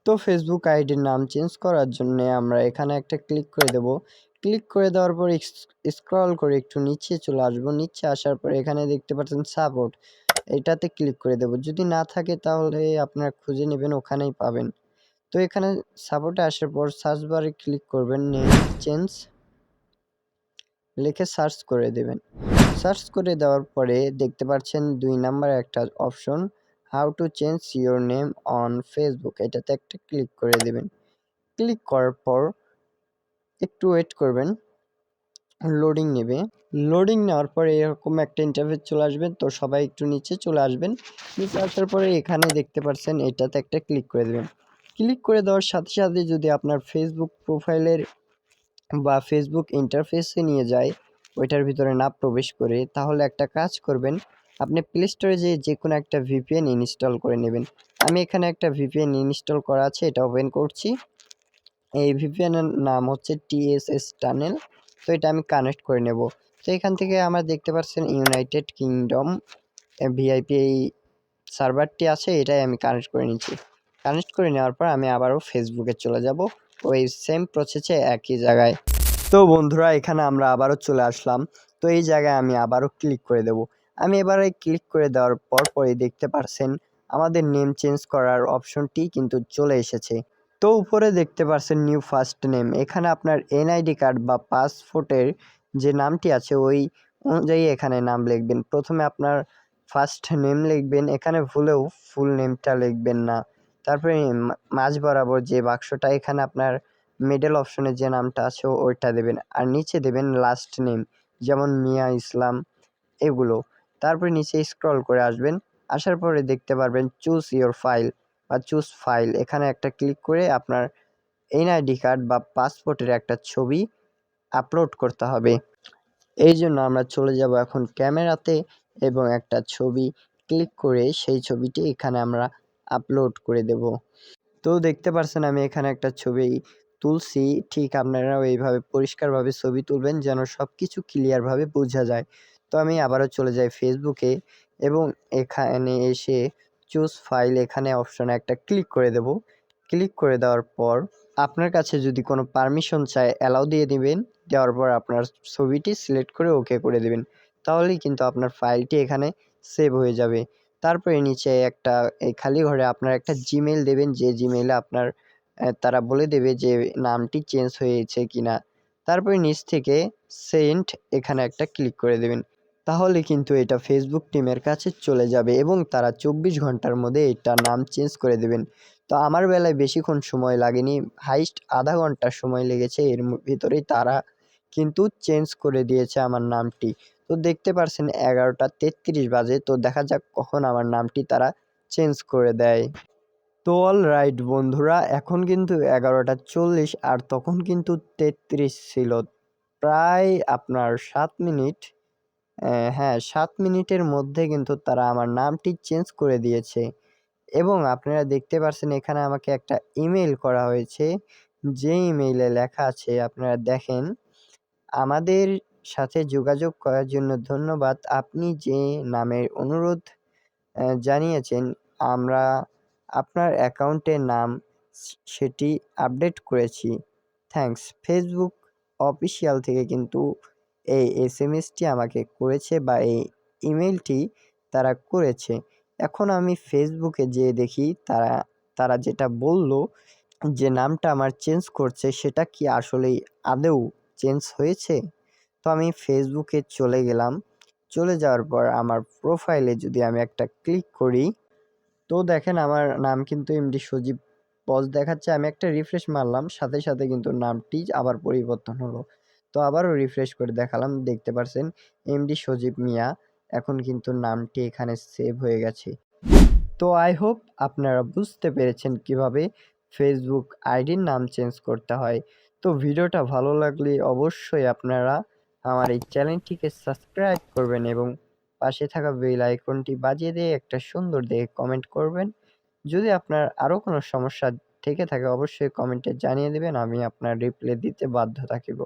তো ফেসবুক আইডির নাম চেঞ্জ করার জন্য আমরা এখানে একটা ক্লিক করে দেব। ক্লিক করে দেওয়ার পর স্ক্রল করে একটু নিচে চলে আসবো। নিচে আসার পর এখানে দেখতে পাচ্ছেন সাপোর্ট, এটাতে ক্লিক করে দেব। যদি না থাকে তাহলে আপনারা খুঁজে নেবেন, ওখানেই পাবেন। তো এখানে সাপোর্টে আসার পর সার্চ বারে ক্লিক করবেন, নেম চেঞ্জ লিখে সার্চ করে দেবেন। সার্চ করে দেওয়ার পরে দেখতে পাচ্ছেন ২ নাম্বারে একটা option, how to change your name on Facebook, এটাতে একটা ক্লিক করে দেবেন। ক্লিক করার পর একটু ওয়েট করবেন, লোডিং নেবে। লোডিং নেওয়ার পরে এরকম একটা ইন্টারফেস চলে আসবে। তো সবাই একটু নিচে চলে আসবেন। নিচে আসার পরে এখানে দেখতে পাচ্ছেন এটাতে একটা ক্লিক করে দেবেন। ক্লিক করে দেওয়ার সাথে সাথে যদি আপনার ফেসবুক প্রোফাইলের বা ফেসবুক ইন্টারফেসে নিয়ে যায়, ওইটার ভিতরে না প্রবেশ করে, তাহলে একটা কাজ করবেন, আপনি প্লে স্টোরে যে কোনো একটা ভিপিএন ইনস্টল করে নেবেন। আমি এখানে একটা ভিপিএন ইনস্টল করা আছে, এটা ওপেন করছি। এই ভিপিএনের নাম হচ্ছে টিএসএস টানেল। তো এটা আমি কানেক্ট করে নেব। তো এখান থেকে আমরা দেখতে পাচ্ছেন ইউনাইটেড কিংডম ভিআইপি এই সার্ভারটি আছে, এটাই আমি কানেক্ট করে নিচ্ছি। কানেক্ট করে নেওয়ার পর আমি আবারও ফেসবুকে চলে যাব, ওই সেম প্রসেসে একই জায়গায়। তো বন্ধুরা, এখানে আমরা আবারও চলে আসলাম। তো এই জায়গায় আমি আবারও ক্লিক করে দেব। আমি এবারে ক্লিক করে দেওয়ার পরই দেখতে পাচ্ছেন আমাদের নেম চেঞ্জ করার অপশনটি কিন্তু চলে এসেছে। তো উপরে দেখতে পাচ্ছেন নিউ ফার্স্ট নেম, এখানে আপনার এনআইডি কার্ড বা পাসপোর্টের যে নামটি আছে ওই অনুযায়ী এখানে নাম লিখবেন। প্রথমে আপনার ফার্স্ট নেম লিখবেন, এখানে ভুলেও ফুল নেমটা লিখবেন না। তারপরে মাঝ বরাবর যে বাক্সটা, এখানে আপনার মিডল অপশনে যে নামটা আছে ওইটা দেবেন, আর নিচে দেবেন লাস্ট নেম, যেমন মিয়া ইসলাম এগুলো। তারপরে নিচে স্ক্রল করে আসবেন, আসার পরে দেখতে পারবেন চুজ ইওর ফাইল বা চুজ ফাইল, এখানে একটা ক্লিক করে আপনার এনআইডি কার্ড বা পাসপোর্টের একটা ছবি আপলোড করতে হবে। এই জন্য আমরা চলে যাব এখন ক্যামেরাতে এবং একটা ছবি ক্লিক করে সেই ছবিটি এখানে আমরা আপলোড করে দেব। তো দেখতে পাচ্ছেন আমি এখানে একটা ছবি তুলছি। ঠিক আপনারাও এইভাবে পরিষ্কারভাবে ছবি তুলবেন যেন সবকিছু ক্লিয়ারভাবে বোঝা যায়। তো আমি আবারও চলে যাই ফেসবুকে এবং এখানে এসে চুজ ফাইল, এখানে অপশনে একটা ক্লিক করে দেব। ক্লিক করে দেওয়ার পর আপনার কাছে যদি কোনো পারমিশন চায় অ্যালাউ দিয়ে দিবেন। দেওয়ার পর আপনার ছবিটি সিলেক্ট করে ওকে করে দেবেন। তাহলেই কিন্তু আপনার ফাইলটি এখানে সেভ হয়ে যাবে। তারপরে নিচে একটা এই খালি ঘরে আপনার একটা জিমেইল দেবেন, যে জিমেইলে আপনার তারা বলে দেবে যে নামটি চেঞ্জ হয়েছে কিনা। তারপরে নিচ থেকে সেন্ড, এখানে একটা ক্লিক করে দেবেন। তাহলে কিন্তু এটা ফেসবুক টিমের কাছে চলে যাবে এবং তারা ২৪ ঘন্টার মধ্যে এটা নাম চেঞ্জ করে দেবেন। তো আমার বেলায় বেশিক্ষণ সময় লাগেনি, হাইস্ট আধা ঘন্টা সময় লেগেছে। এর ভিতরেই তারা কিন্তু চেঞ্জ করে দিয়েছে আমার নামটি। তো দেখতে পারছেন ১১টা ৩৩ বাজে। তো দেখা যাক কখন আমার নামটি তারা চেঞ্জ করে দেয়। তো অলরাইট বন্ধুরা, এখন কিন্তু ১১টা ৪০ আর তখন কিন্তু ৩৩ ছিল। প্রায় আপনার ৭ মিনিট, হ্যাঁ ৭ মিনিটের মধ্যে কিন্তু তারা আমার নামটি চেঞ্জ করে দিয়েছে। এবং আপনারা দেখতে পাচ্ছেন এখানে আমাকে একটা ইমেইল করা হয়েছে, যে ইমেইলে লেখা আছে আপনারা দেখেন, আমাদের সাথে যোগাযোগ করার জন্য ধন্যবাদ। আপনি যে নামের অনুরোধ জানিয়েছেন, আমরা আপনার অ্যাকাউন্টের নাম সেটি আপডেট করেছি। থ্যাঙ্কস। ফেসবুক অফিসিয়াল থেকে কিন্তু এই এসএমএসটি আমাকে করেছে বা এই ইমেইলটি তারা করেছে। এখন আমি ফেসবুকে যেয়ে দেখি তারা যেটা বলল যে নামটা আমার চেঞ্জ করছে, সেটা কি আসলেই আদৌ চেঞ্জ হয়েছে? তো আমি ফেসবুকে চলে গেলাম। চলে যাওয়ার পর আমার প্রোফাইলে যদি আমি একটা ক্লিক করি, তো দেখেন আমার নাম কিন্তু এমডি সজীব পজ দেখাচ্ছে। আমি একটা রিফ্রেশ মারলাম, সাথে সাথে কিন্তু নামটি আবার পরিবর্তন হলো। তো আবারও রিফ্রেশ করে দেখালাম, দেখতে পারছেন এমডি সজীব মিয়া। এখন কিন্তু নামটি এখানে সেভ হয়ে গেছে। তো আই হোপ আপনারা বুঝতে পেরেছেন কিভাবে ফেসবুক আইডির নাম চেঞ্জ করতে হয়। তো ভিডিওটা ভালো লাগলে অবশ্যই আপনারা আমার এই চ্যানেলটিকে সাবস্ক্রাইব করবেন এবং পাশে থাকা বেল আইকনটি বাজিয়ে দিয়ে একটা সুন্দর দেখে কমেন্ট করবেন। যদি আপনার আরও কোনো সমস্যা থেকে থাকে অবশ্যই কমেন্টে জানিয়ে দেবেন, আমি আপনার রিপ্লাই দিতে বাধ্য থাকিব।